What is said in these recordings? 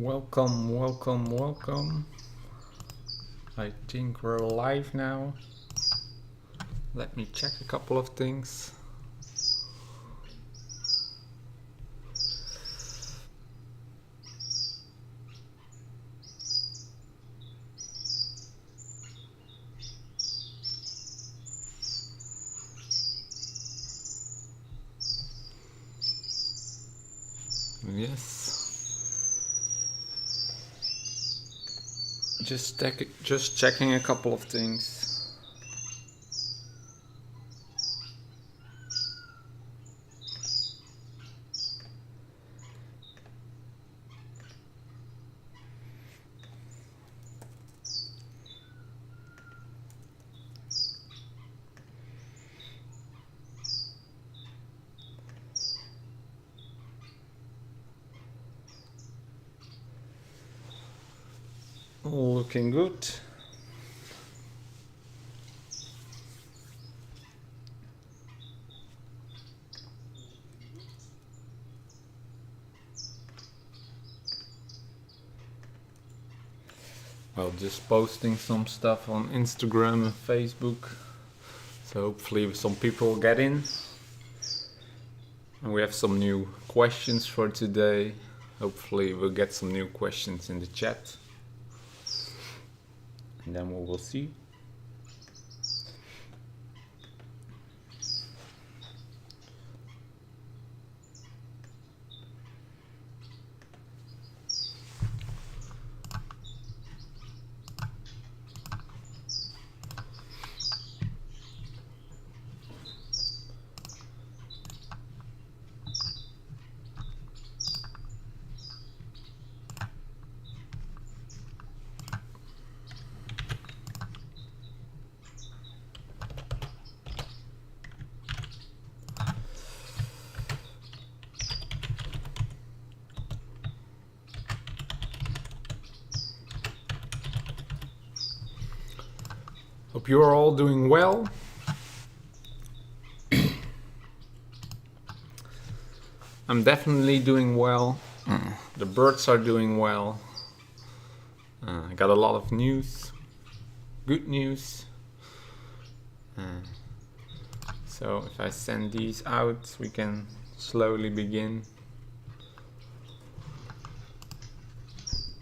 Welcome, welcome, welcome. I think we're live now. Let me check a couple of things. Yes. Just checking a couple of things. All looking good. Well, just posting some stuff on Instagram and Facebook, so hopefully some people get in. And we have some new questions for today. Hopefully we'll get some new questions in the chat. And then we will see. Hope you are all doing well. I'm definitely doing well. The birds are doing well. I got a lot of news, good news. So if I send these out, we can slowly begin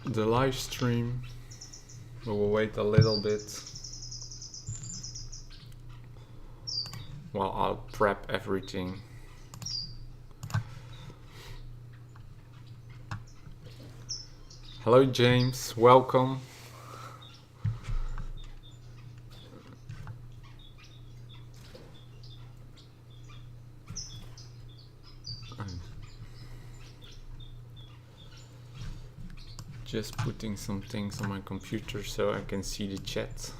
the live stream. We will wait a little bit while I'll prep everything. Hello James, welcome. Just putting some things on my computer so I can see the chat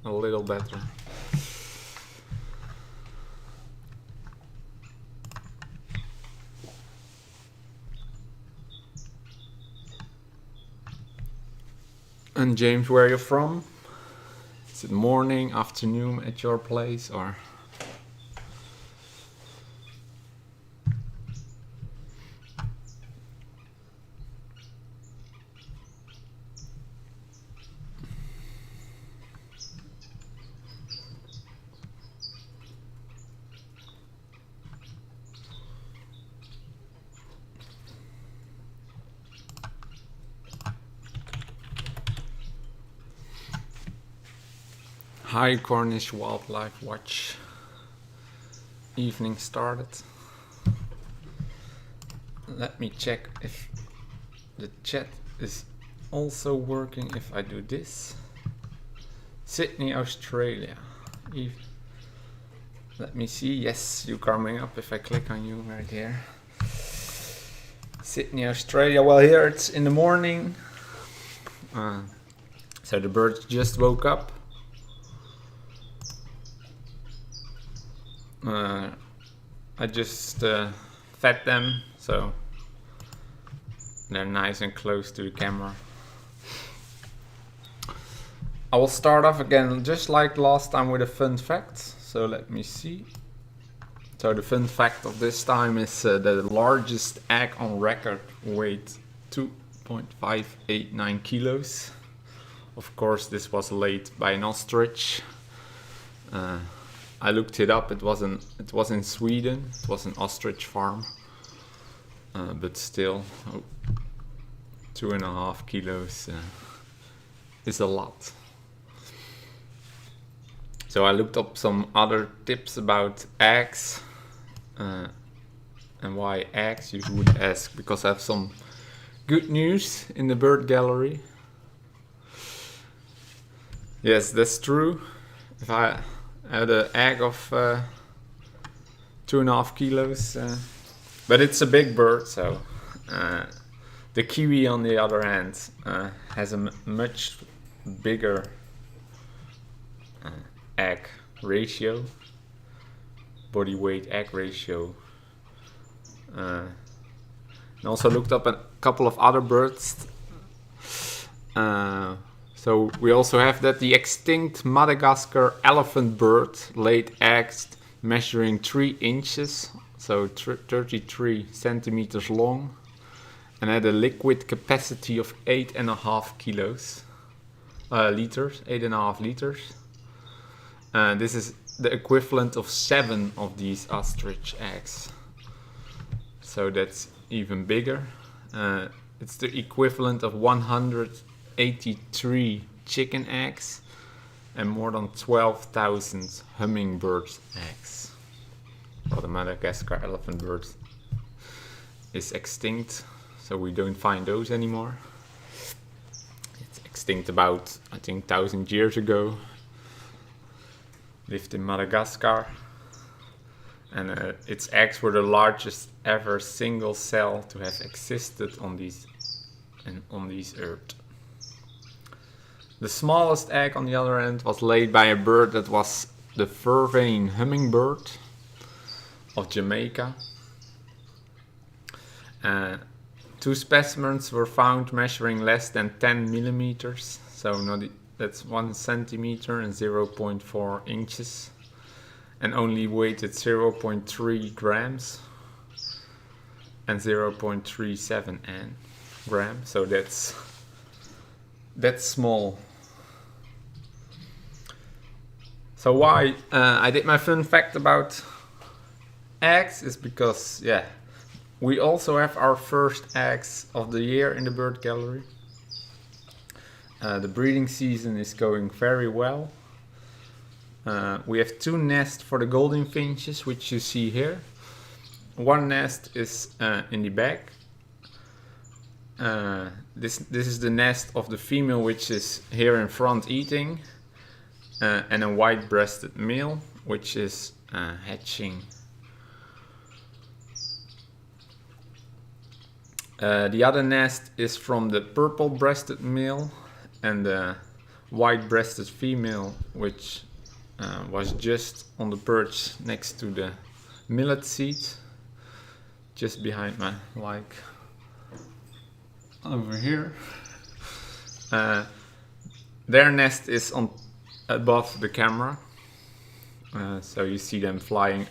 a little better. And James, where are you from? Is it morning, afternoon at your place, or? Hi Cornish Wildlife Watch. Evening started. Let me check if the chat is also working if I do this. Sydney, Australia. Let me see. Yes, you coming up if I click on you right here. Sydney, Australia. Well, here it's in the morning. So the birds just woke up. I just fed them, so they're nice and close to the camera. I will start off again just like last time with a fun fact. So let me see. So the fun fact of this time is the largest egg on record weighed 0.589 kilos. Of course, this was laid by an ostrich. I looked it up. It was in Sweden. It was an ostrich farm, but still, 2.5 kilos is a lot. So I looked up some other tips about eggs, and why eggs, you would ask, because I have some good news in the bird gallery. Yes, that's true. If I had an egg of 2.5 kilos, but it's a big bird, so the kiwi on the other hand has a much bigger egg ratio, body weight egg ratio. And also looked up a couple of other birds. So we also have that the extinct Madagascar elephant bird laid eggs measuring 3 inches, so 33 centimeters long, and had a liquid capacity of 8.5 kilos, liters, 8.5 liters. This is the equivalent of 7 of these ostrich eggs. So that's even bigger. It's the equivalent of 183 chicken eggs and more than 12,000 hummingbird eggs. Well, the Madagascar elephant bird is extinct, so we don't find those anymore. It's extinct about, I think, 1,000 years ago. Lived in Madagascar. And its eggs were the largest ever single cell to have existed on these earth. The smallest egg, on the other hand, was laid by a bird that was the vervain hummingbird of Jamaica. 2 specimens were found measuring less than 10 millimeters, so that's 1 centimeter and 0.4 inches. And only weighted 0.3 grams and 0.37 grams, so that's small. So why I did my fun fact about eggs is because, yeah, we also have our first eggs of the year in the bird gallery. The breeding season is going very well. We have 2 nests for the Gouldian Finches, which you see here. One nest is in the back. This is the nest of the female, which is here in front eating, and a white-breasted male, which is hatching. The other nest is from the purple-breasted male and the white-breasted female, which was just on the perch next to the millet seed, just behind my over here. Their nest is above the camera, so you see them flying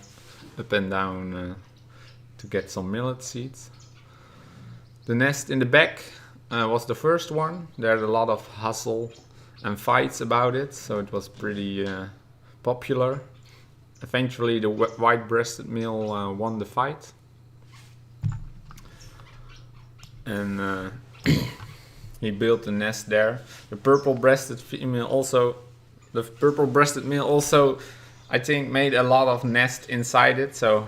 up and down to get some millet seeds. The nest in the back was the first one. There's a lot of hustle and fights about it, so it was pretty popular. Eventually the white-breasted male won the fight, and he built a nest there. The purple-breasted male also, I think, made a lot of nest inside it, so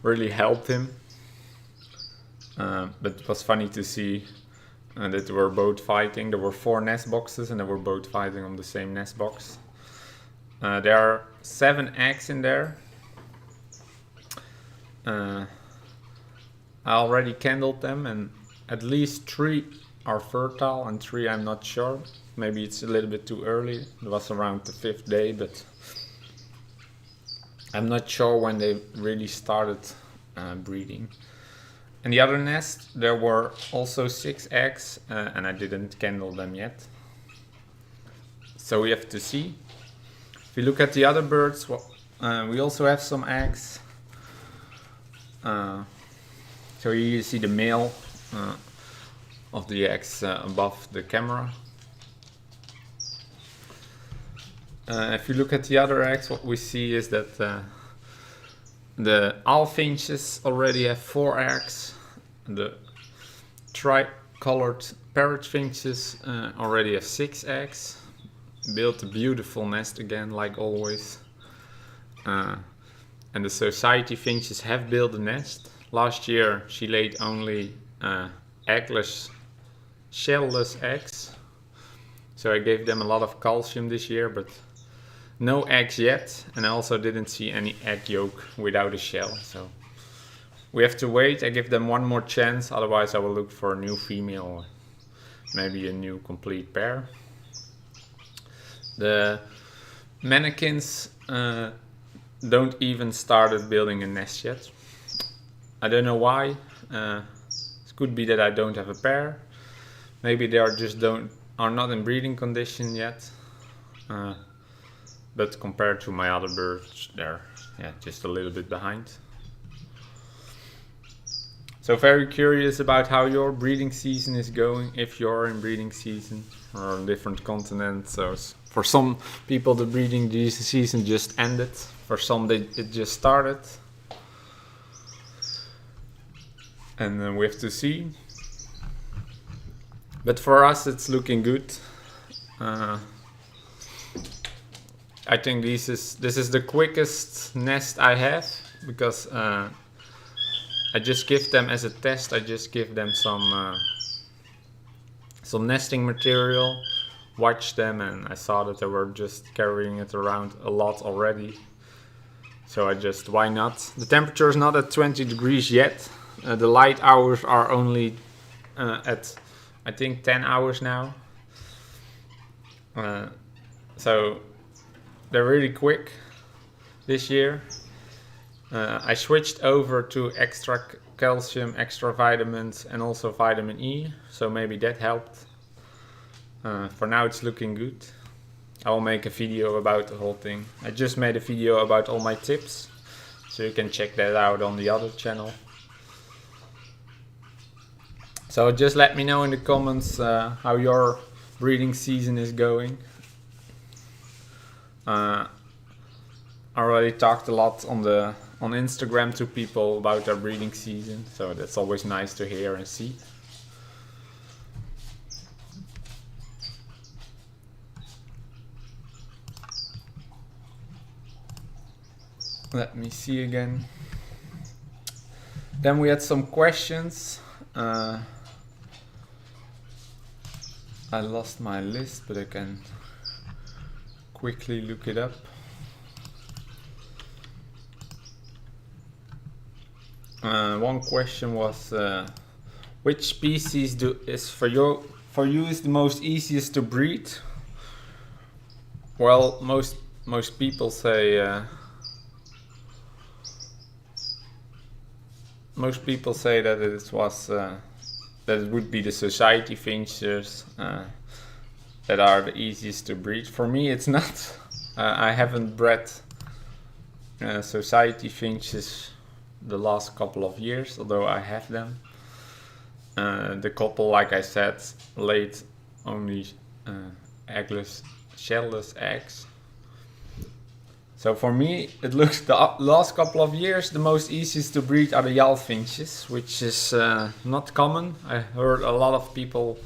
really helped him. But it was funny to see that they were both fighting. There were 4 nest boxes and they were both fighting on the same nest box. There are 7 eggs in there. I already candled them, and at least 3 are fertile and 3 I'm not sure. Maybe it's a little bit too early. It was around the 5th day, but I'm not sure when they really started breeding. In the other nest there were also 6 eggs, and I didn't candle them yet. So we have to see. If you look at the other birds, we also have some eggs. So you see the male of the eggs above the camera. If you look at the other eggs, what we see is that the owl finches already have 4 eggs. The tri-colored parrot finches already have 6 eggs. Built a beautiful nest again, like always. And the society finches have built a nest. Last year she laid only eggless, shellless eggs. So I gave them a lot of calcium this year, but no eggs yet. And I also didn't see any egg yolk without a shell. So we have to wait. I give them one more chance, otherwise I will look for a new female, maybe a new complete pair. The mannequins don't even started building a nest yet. I don't know why. It could be that I don't have a pair. Maybe they are not in breeding condition yet. But compared to my other birds, they're just a little bit behind. So very curious about how your breeding season is going, if you're in breeding season or on different continents. So for some people the breeding season just ended, for some it just started. And then we have to see. But for us it's looking good. I think this is the quickest nest I have, because I just give them as a test. I just give them some nesting material, watch them, and I saw that they were just carrying it around a lot already. So I just, why not? The temperature is not at 20 degrees yet. The light hours are only at, I think, 10 hours now. So they're really quick this year. I switched over to extra calcium, extra vitamins, and also vitamin E, so maybe that helped. For now it's looking good. I will make a video about the whole thing. I just made a video about all my tips, so you can check that out on the other channel. So just let me know in the comments how your breeding season is going. I already talked a lot on Instagram to people about their breeding season, so that's always nice to hear and see. Let me see again. Then we had some questions. I lost my list, but I can quickly look it up. One question was, which species is for you is the most easiest to breed? Well, most people say that it would be the society finches that are the easiest to breed. For me, it's not. I haven't bred society finches the last couple of years, although I have them. The couple, like I said, laid only eggless, shellless eggs. So for me, it looks the last couple of years the most easiest to breed are the owl finches, which is not common. I heard a lot of people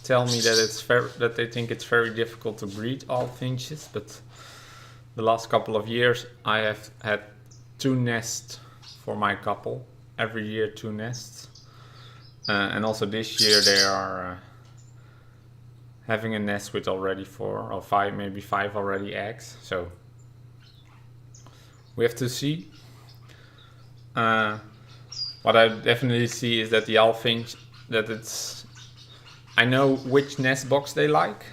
tell me that they think it's very difficult to breed owl finches, but the last couple of years I have had 2 nests for my couple. Every year 2 nests. And also this year they are having a nest with already 4 or 5, maybe 5 already eggs. So we have to see. What I definitely see is that the owl finch, I know which nest box they like.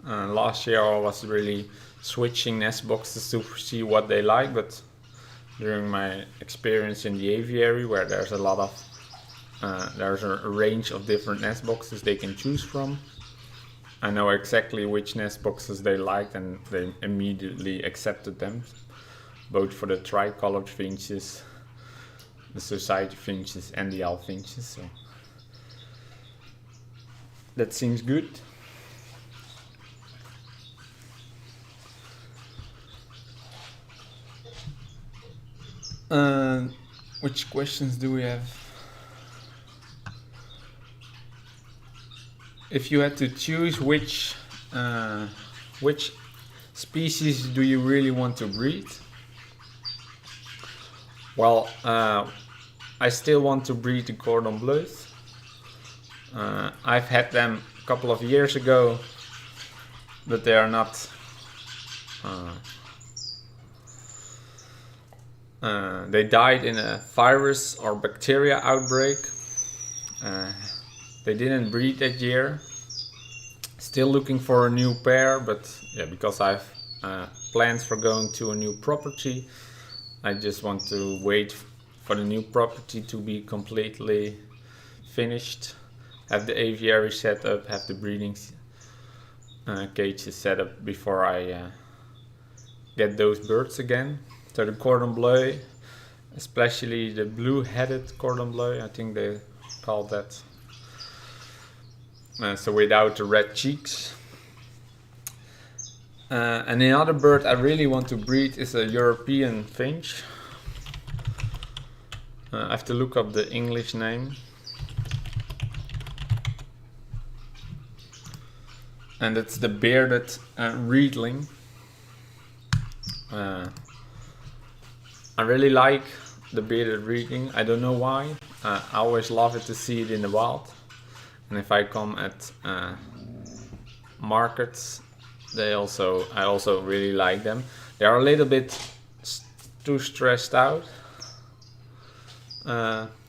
Last year I was really switching nest boxes to see what they like, but during my experience in the aviary, where there's there's a range of different nest boxes they can choose from, I know exactly which nest boxes they liked, and they immediately accepted them, both for the tricolored finches, the society finches, and the owl finches. So that seems good. Which questions do we have? If you had to choose which species do you really want to breed? Well, I still want to breed the cordon bleus. I've had them a couple of years ago, but they are not. They died in a virus or bacteria outbreak. They didn't breed that year. Still looking for a new pair, but yeah, because I've plans for going to a new property, I just want to wait for the new property to be completely finished, have the aviary set up, have the breeding cages set up before I get those birds again. So the cordon bleu, especially the blue-headed cordon bleu, I think they call that. So without the red cheeks. And the other bird I really want to breed is a European finch. I have to look up the English name. And it's the bearded reedling. I really like the bearded reedling. I don't know why. I always love it to see it in the wild. And if I come at markets, I also really like them. They are a little bit too stressed out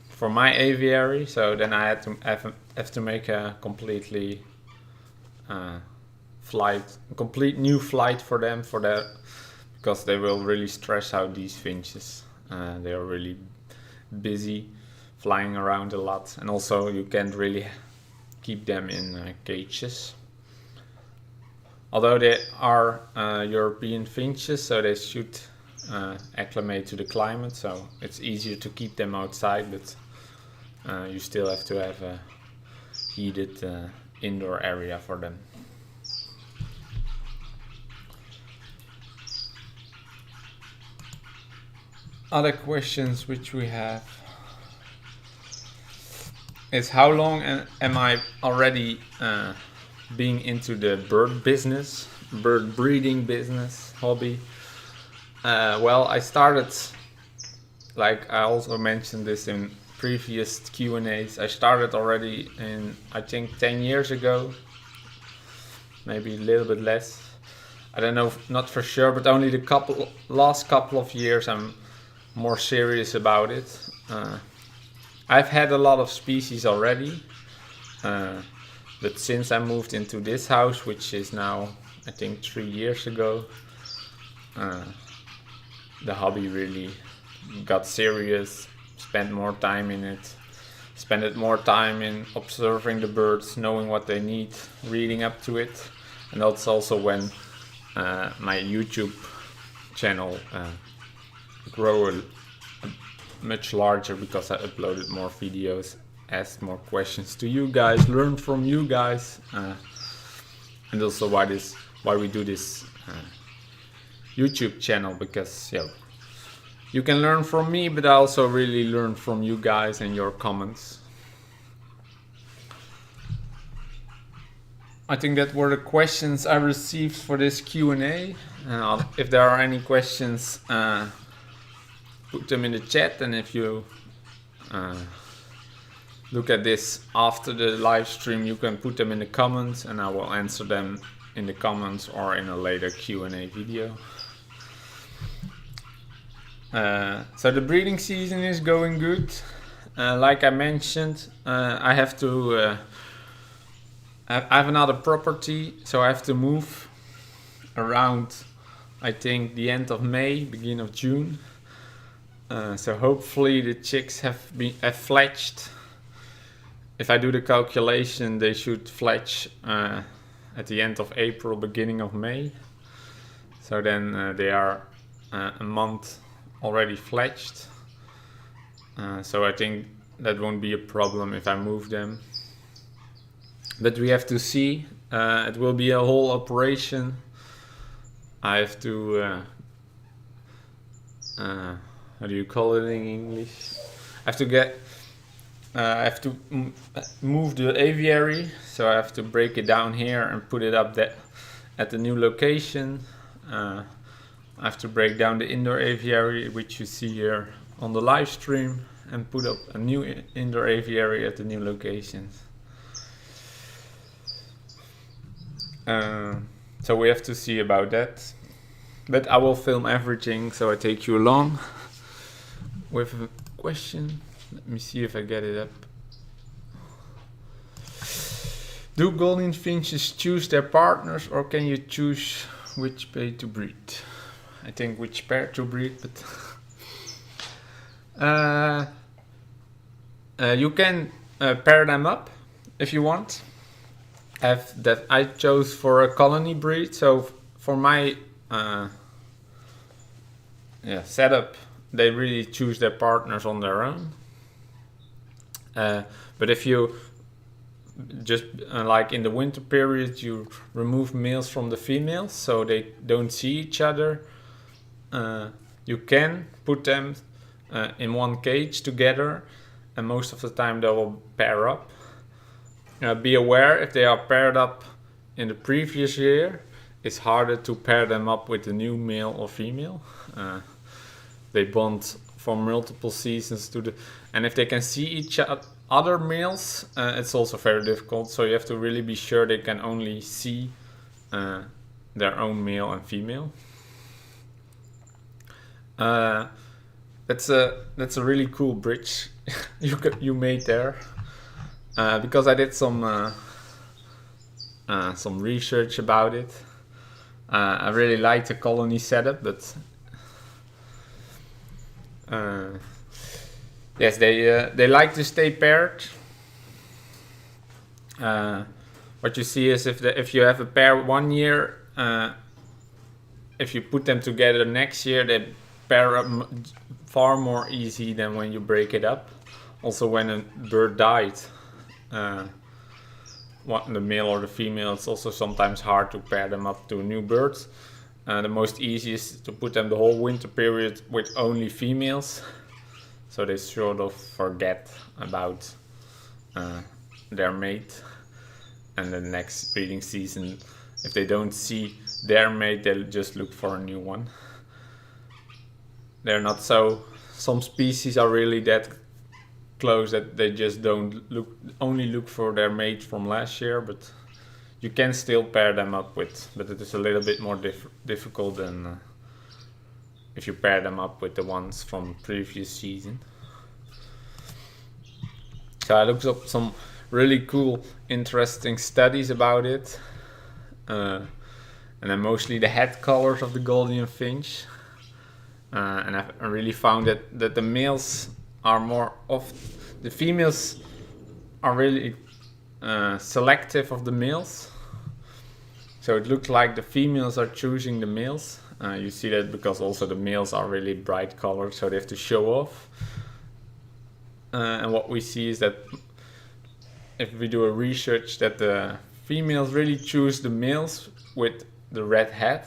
for my aviary, so then I had to have to make a complete new flight for them because they will really stress out these finches. They are really busy, flying around a lot, and also you can't really keep them in cages. Although they are European finches, so they should acclimate to the climate, so it's easier to keep them outside, but you still have to have a heated indoor area for them. Other questions which we have is how long am I already being into the bird breeding business hobby? Well, I started, like I also mentioned this in previous Q&As, I started already in, I think, 10 years ago, maybe a little bit less. I don't know, not for sure, but only the last couple of years I'm more serious about it. I've had a lot of species already, but since I moved into this house, which is now I think 3 years ago, the hobby really got serious, spent more time in it, spent more time in observing the birds, knowing what they need, reading up to it. And that's also when my YouTube channel grew much larger, because I uploaded more videos, asked more questions to you guys, learned from you guys, and also why we do this YouTube channel, because you can learn from me, but I also really learn from you guys and your comments. I think that were the questions I received for this Q&A. If there are any questions, put them in the chat, and if you look at this after the live stream, you can put them in the comments and I will answer them in the comments or in a later Q&A video. So the breeding season is going good. Like I mentioned, I have to I have another property, so I have to move around, I think, the end of May, beginning of June. So hopefully the chicks have fledged. If I do the calculation, they should fledge at the end of April, beginning of May. So then they are a month already fledged. So I think that won't be a problem if I move them. But we have to see. It will be a whole operation. I have to how do you call it in English? I have to move the aviary, so I have to break it down here and put it up at the new location. I have to break down the indoor aviary, which you see here on the live stream, and put up a new indoor aviary at the new location. So we have to see about that. But I will film everything, so I take you along with a question. Let me see if I get it up. Do Gouldian finches choose their partners, or can you choose which pair to breed? I think which pair to breed, but you can pair them up if you want. That I chose for a colony breed, so for my setup, they really choose their partners on their own. But if you just like in the winter period, you remove males from the females so they don't see each other, you can put them in one cage together, and most of the time they will pair up. Be aware, if they are paired up in the previous year, it's harder to pair them up with the new male or female. They bond for multiple seasons and if they can see each other males, it's also very difficult. So you have to really be sure they can only see their own male and female. That's a really cool bridge you made there. Because I did some research about it. I really like the colony setup, but yes, they like to stay paired. What you see is if you have a pair 1 year, if you put them together next year, they pair up far more easy than when you break it up. Also, when a bird died, the male or the female, it's also sometimes hard to pair them up to new birds. The most easy is to put them the whole winter period with only females, so they sort of forget about their mate, and the next breeding season, if they don't see their mate, they'll just look for a new one. They're not so, some species are really that close that they just don't only look for their mate from last year, but you can still pair them up with, but it is a little bit more difficult than if you pair them up with the ones from previous season. So I looked up some really cool, interesting studies about it, and then mostly the head colors of the Gouldian finch, and I really found that the males are more the females are really selective of the males, so it looks like the females are choosing the males. You see that because also the males are really bright colored, so they have to show off, and what we see is that if we do a research, that the females really choose the males with the red head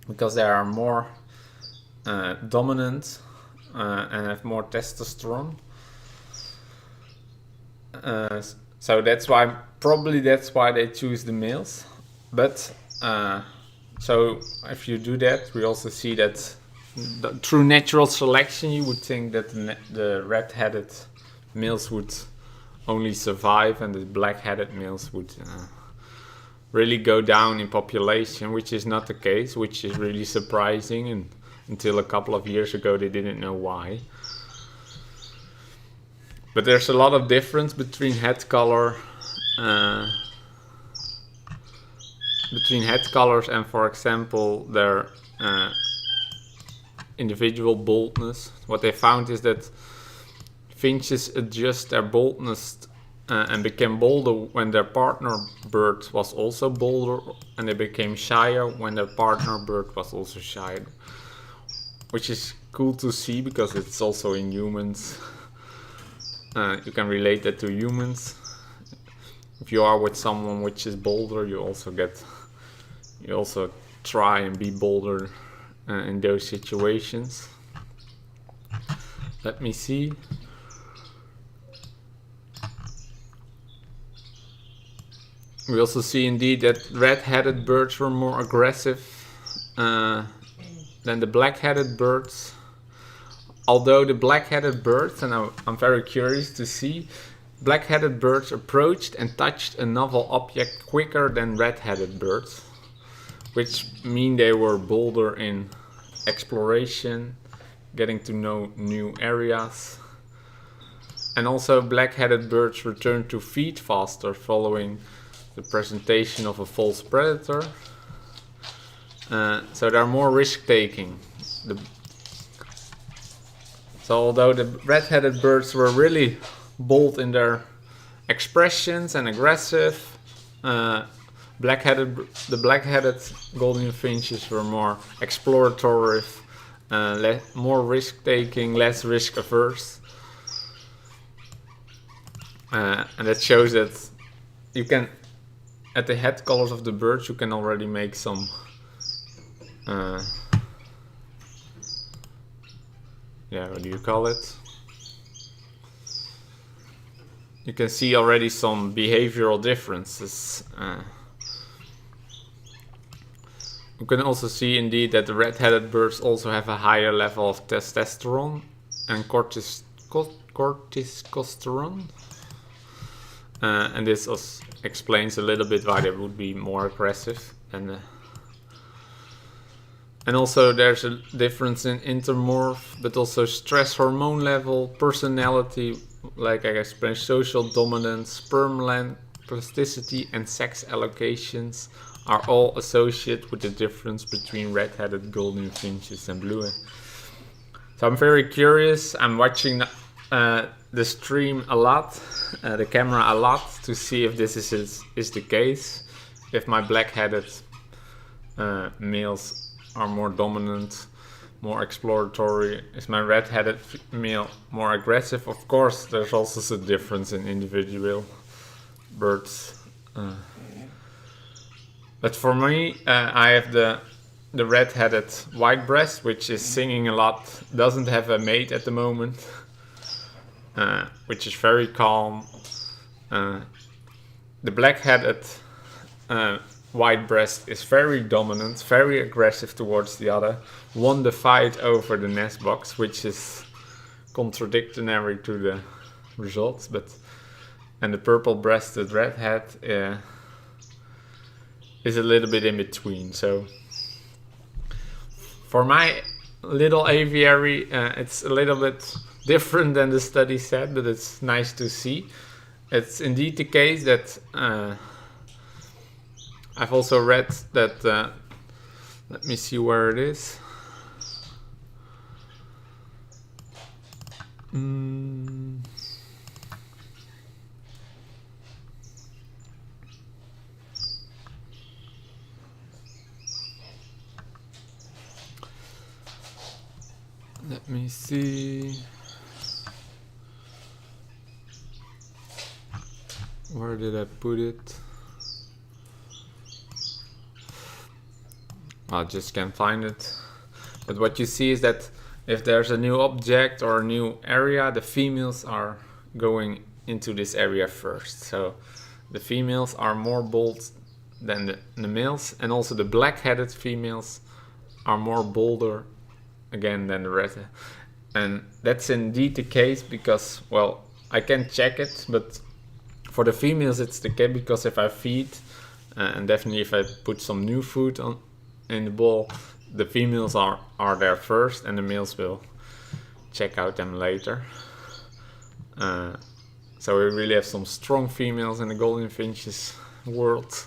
because they are more dominant and have more testosterone. So that's why they choose the males. But so if you do that, we also see that through natural selection, you would think that the red-headed males would only survive and the black-headed males would really go down in population, which is not the case, which is really surprising, and until a couple of years ago they didn't know why. But there's a lot of difference between head color and, for example, their individual boldness. What they found is that finches adjust their boldness and became bolder when their partner bird was also bolder, and they became shyer when their partner bird was also shyer, which is cool to see because it's also in humans. You can relate that to humans. if you are with someone which is bolder, you also try and be bolder in those situations. Let me see. We also see indeed that red-headed birds were more aggressive than the black-headed birds. Although the black-headed birds, and I'm very curious to see, black-headed birds approached and touched a novel object quicker than red-headed birds, which mean they were bolder in exploration, getting to know new areas. And also black-headed birds returned to feed faster following the presentation of a false predator. So they're more risk-taking. So although the red-headed birds were really bold in their expressions and aggressive, the black-headed Gouldian Finches were more exploratory, more risk-taking, less risk-averse. And that shows that you can, at the head colors of the birds, you can already make some what do you call it? You can see already some behavioral differences. You can also see indeed that the red-headed birds also have a higher level of testosterone and corticosterone. And this explains a little bit why they would be more aggressive. And also there's a difference in intermorph, but also stress hormone level, personality, like I explained, social dominance, sperm length, plasticity, and sex allocations are all associated with the difference between red-headed Gouldian Finches and blue. So I'm very curious. I'm watching the stream a lot, the camera a lot, to see if this is the case. If my black-headed males are more dominant, more exploratory. Is my red-headed male more aggressive? Of course, there's also a difference in individual birds. But for me, I have the red-headed white breast, which is singing a lot, doesn't have a mate at the moment, which is very calm. The black-headed white breast is very dominant, very aggressive towards the other, won the fight over the nest box, which is contradictory to the results. And the purple-breasted redhead is a little bit in between. So for my little aviary, it's a little bit different than the study said, but it's nice to see. It's indeed the case that I've also read that, let me see where it is. Let me see. Where did I put it? I just can't find it. But what you see is that if there's a new object or a new area, the females are going into this area first. So the females are more bold than the males, and also the black-headed females are more bolder again than the red. And that's indeed the case because, well, I can check it, but for the females it's the case because if I feed, and definitely if I put some new food in the bowl, the females are there first and the males will check out them later. So we really have some strong females in the Gouldian Finches world.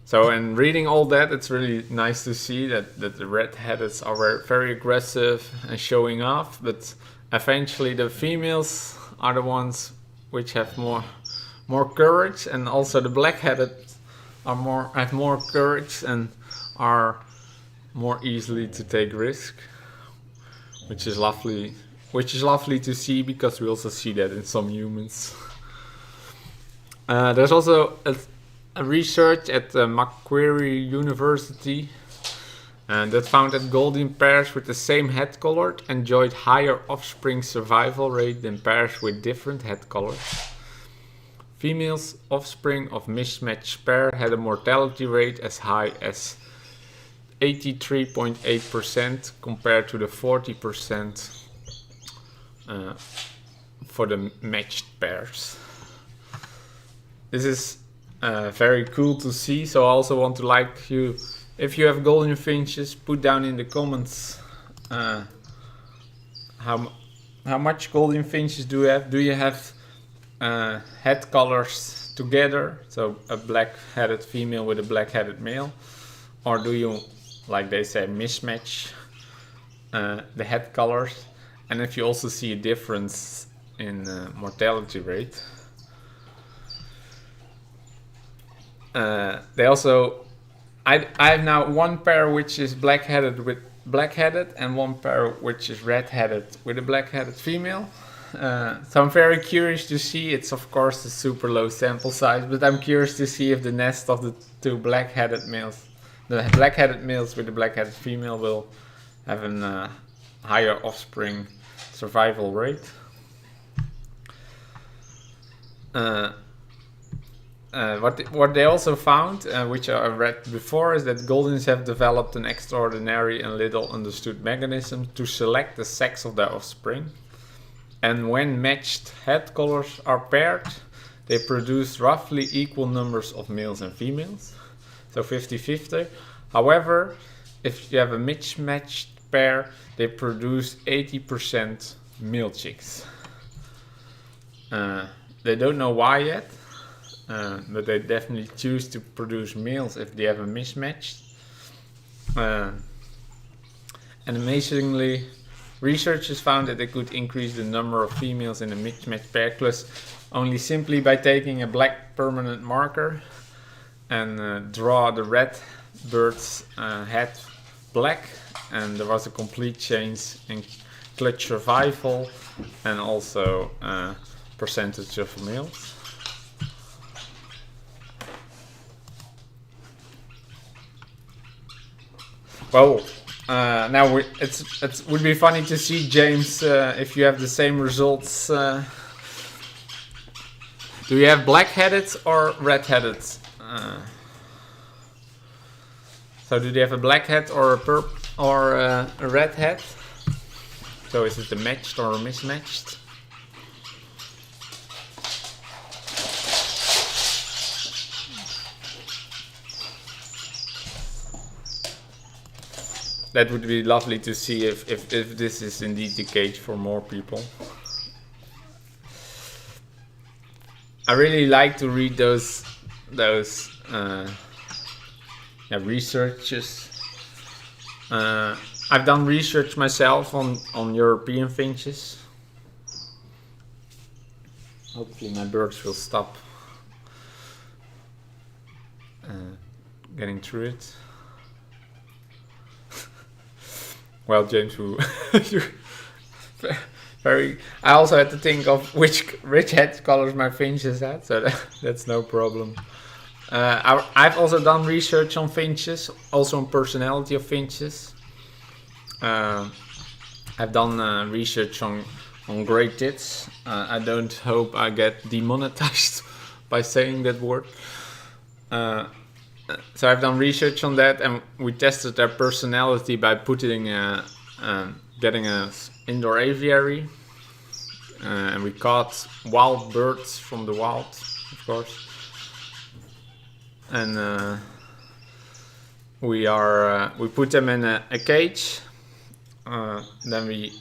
So in reading all that, it's really nice to see that the red-headeds are very aggressive and showing off, but eventually the females are the ones which have more courage, and also the black-headed have more courage and are more easily to take risk, which is lovely which is lovely to see because we also see that in some humans. There's also a research at Macquarie University that found that Gouldian pairs with the same head color enjoyed higher offspring survival rate than pairs with different head colors. Females offspring of mismatched pair had a mortality rate as high as 83.8% compared to the 40% for the matched pairs. This is very cool to see, so I also want to like you, if you have Gouldian finches, put down in the comments how much Gouldian finches do you have? Do you have head colors together, so a black-headed female with a black-headed male, or do you, like they say, mismatch the head colors? And if you also see a difference in mortality rate. They also, I have now one pair which is black-headed with black-headed and one pair which is red-headed with a black-headed female. So I'm very curious to see. It's of course a super low sample size, but I'm curious to see if the nest of the two black-headed males, the black-headed males with the black-headed female, will have a higher offspring survival rate. What they also found, which I read before, is that Gouldians have developed an extraordinary and little understood mechanism to select the sex of their offspring. And when matched head colors are paired, they produce roughly equal numbers of males and females, so 50-50. However, if you have a mismatched pair, they produce 80% male chicks. They don't know why yet, but they definitely choose to produce males if they have a mismatch. And amazingly, researchers found that they could increase the number of females in a mismatched pair class only simply by taking a black permanent marker and draw the red bird's head black, and there was a complete change in clutch survival and also percentage of males. Well, now it would be funny to see, James, if you have the same results. Do you have black-headed or red-headed? So do they have a black head or a red head? So is it a matched or a mismatched? That would be lovely to see if this is indeed the case for more people. I really like to read those researches. I've done research myself on European finches. Hopefully my birds will stop getting through it. Well, James, I also had to think of which head colors my finches had, so that's no problem. I've also done research on finches, also on personality of finches. I've done research on great tits. I don't hope I get demonetized by saying that word. So I've done research on that, and we tested their personality by getting an indoor aviary, and we caught wild birds from the wild, of course, and we put them in a cage. Then we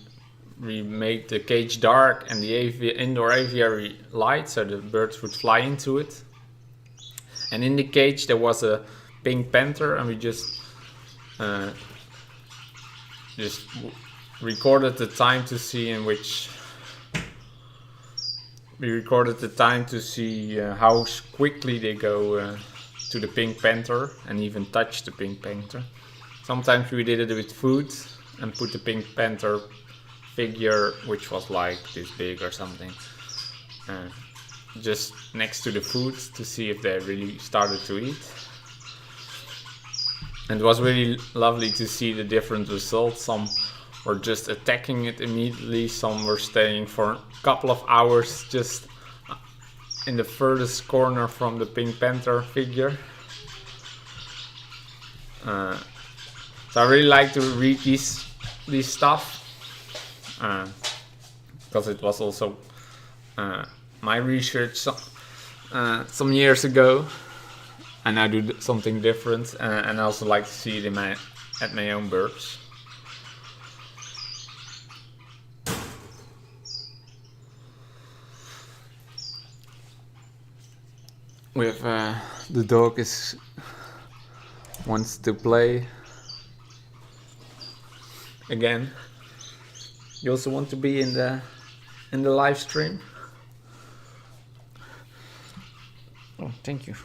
made the cage dark and the indoor aviary light, so the birds would fly into it. And in the cage there was a pink panther, and we just recorded the time to see how quickly they go to the pink panther and even touch the pink panther. Sometimes we did it with food and put the pink panther figure which was like this big or something, just next to the food to see if they really started to eat. And it was really lovely to see the different results. Some were just attacking it immediately, some were staying for a couple of hours just in the furthest corner from the Pink Panther figure. So I really like to read this stuff, because it was also my research some years ago, and I do something different, and I also like to see it at my own birds. With the dog wants to play again. You also want to be in the live stream? Oh, thank you.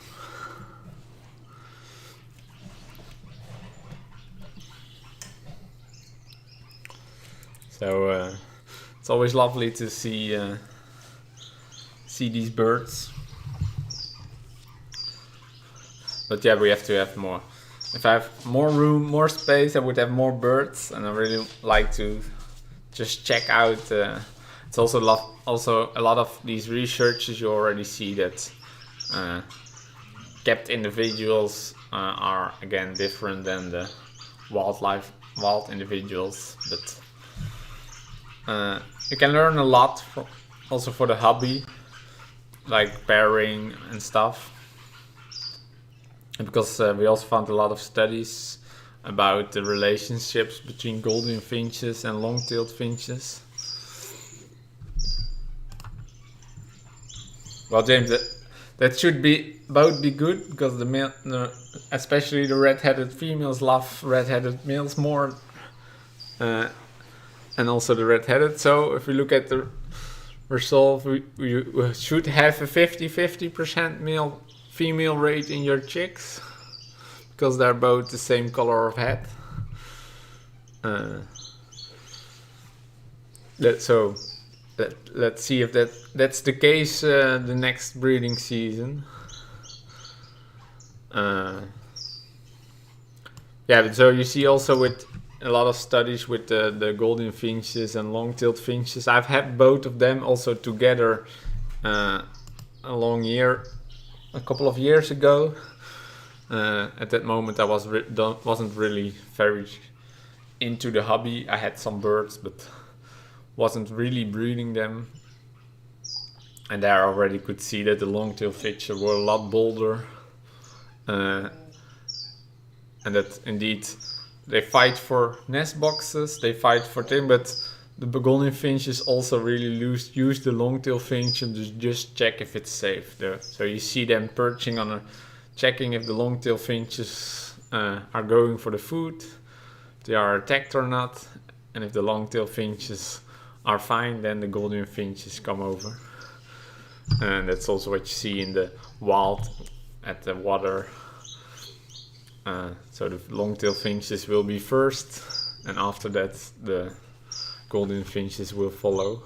So it's always lovely to see these birds. But yeah, we have to have more. If I have more room, more space, I would have more birds, and I really like to just check out. It's also a lot of these researches. You already see that kept individuals are again different than the wild individuals, but you can learn a lot also for the hobby, like pairing and stuff. Because we also found a lot of studies about the relationships between Gouldian finches and long-tailed finches. Well, James, that should both be good, because the male, especially the red-headed females, love red-headed males more, and also the red-headed. So if we look at the result, we should have a 50-50% male-female rate in your chicks, because they're both the same color of head. Let's see if that's the case the next breeding season. Yeah, but so you see also with a lot of studies with the Gouldian finches and long-tailed finches. I've had both of them also together a couple of years ago. At that moment I wasn't really very into the hobby. I had some birds, but wasn't really breeding them. And there I already could see that the long-tailed finches were a lot bolder. And that indeed they fight for nest boxes, they fight for things, but the Gouldian finches also really use the long-tailed finch to just check if it's safe. So you see them perching on checking if the long-tailed finches are going for the food, if they are attacked or not, and if the long-tailed finches are fine, then the Gouldian finches come over. And that's also what you see in the wild at the water. So the long-tailed finches will be first, and after that the Gouldian finches will follow.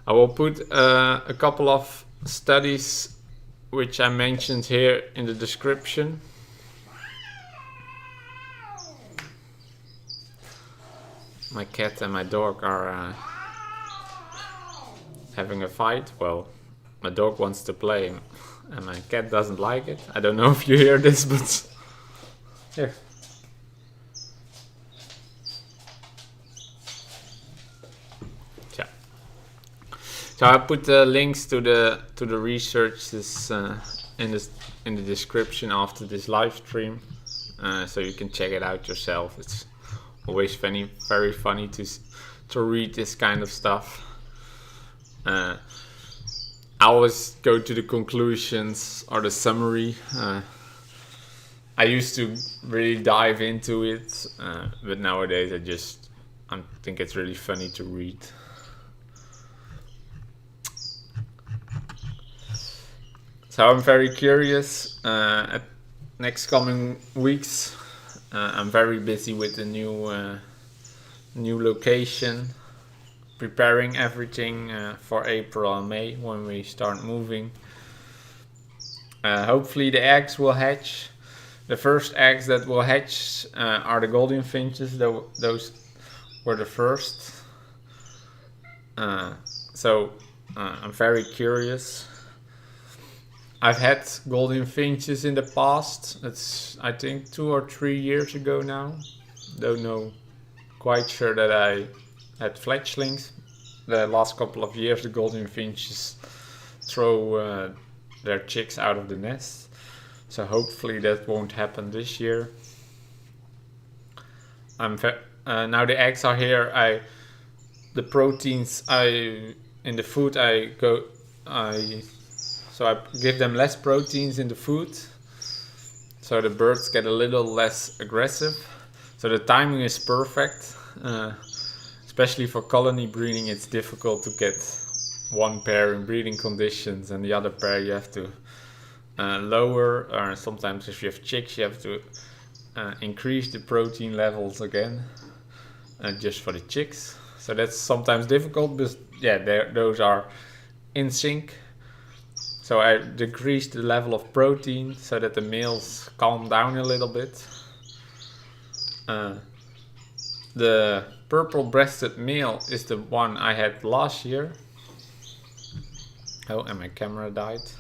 I will put a couple of studies which I mentioned here in the description. My cat and my dog are having a fight. Well, my dog wants to play and my cat doesn't like it. I don't know if you hear this, but here. Yeah. So I put the links to the researches in the description after this live stream, so you can check it out yourself. It's always very funny to read this kind of stuff. I always go to the conclusions or the summary. I used to really dive into it, but nowadays I think it's really funny to read. So I'm very curious. At next coming weeks, I'm very busy with the new location, preparing everything for April and May when we start moving. Hopefully the eggs will hatch. The first eggs that will hatch are the Gouldian Finches. Those were the first. So I'm very curious. I've had Gouldian Finches in the past. It's I think 2 or 3 years ago now. Don't know, quite sure that I had fledglings. The last couple of years the Gouldian Finches throw their chicks out of the nest. So hopefully that won't happen this year. Now the eggs are here. The proteins in the food so I give them less proteins in the food, so the birds get a little less aggressive. So the timing is perfect, especially for colony breeding. It's difficult to get one pair in breeding conditions and the other pair you have to lower, or sometimes if you have chicks you have to increase the protein levels again, just for the chicks. So that's sometimes difficult, but yeah, those are in sync. So I decreased the level of protein so that the males calm down a little bit. The purple-breasted male is the one I had last year. Oh, and my camera died.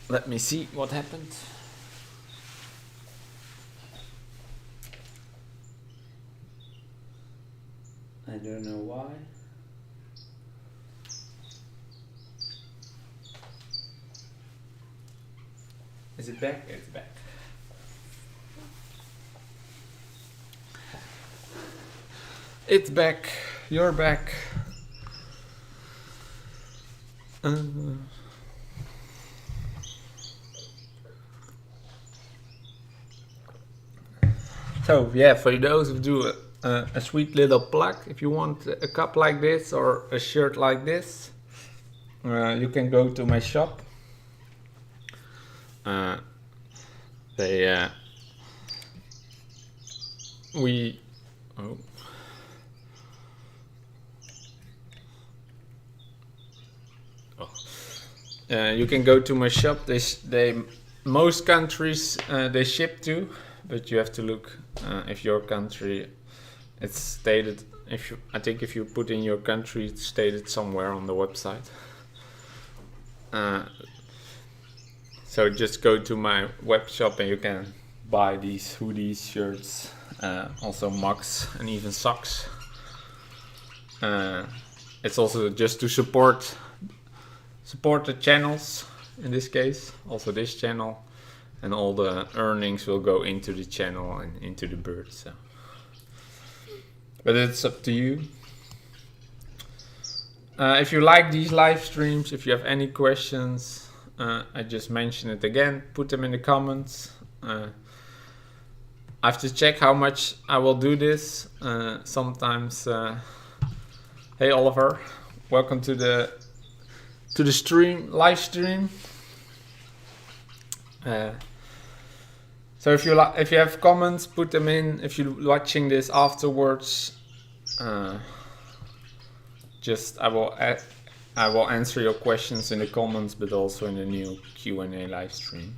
Let me see what happened. I don't know why. Is it back? It's back. It's back. You're back. So yeah, for those who do a sweet little plug, if you want a cup like this or a shirt like this, you can go to my shop. You can go to my shop. Most countries they ship to, but you have to look if your country. It's stated I think if you put in your country, it's stated somewhere on the website. So just go to my web shop and you can buy these hoodies, shirts, also mugs and even socks. It's also just to support the channels, in this case, also this channel, and all the earnings will go into the channel and into the birds. So. But it's up to you. If you like these live streams, if you have any questions, I just mention it again, put them in the comments. I have to check how much I will do this. Sometimes, hey Oliver, welcome to the live stream. So if you have comments, put them in. If you're watching this afterwards, I will answer your questions in the comments, but also in the new Q&A live stream.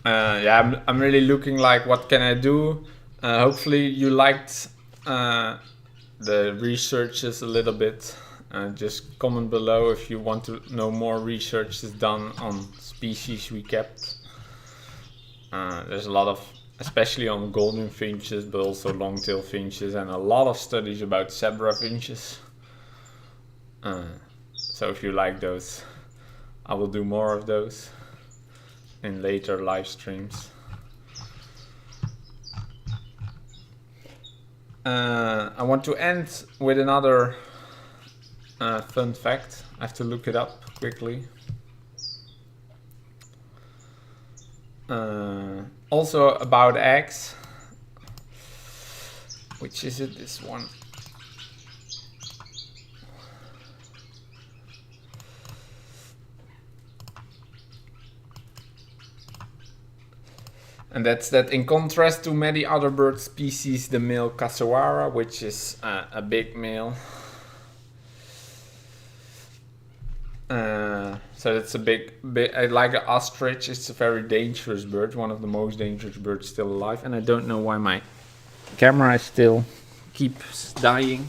I'm really looking like what can I do. Hopefully you liked the researches a little bit. Just comment below if you want to know more research is done on species we kept. There's a lot of, especially on Gouldian finches, but also long-tailed finches, and a lot of studies about zebra finches. So if you like those, I will do more of those in later live streams. I want to end with another fun fact. I have to look it up quickly. Also about eggs. Which is it? This one. And that's that in contrast to many other bird species, the male Casawara, which is a big male. So that's a big, like an ostrich, it's a very dangerous bird, one of the most dangerous birds still alive. And I don't know why my camera is still keeps dying.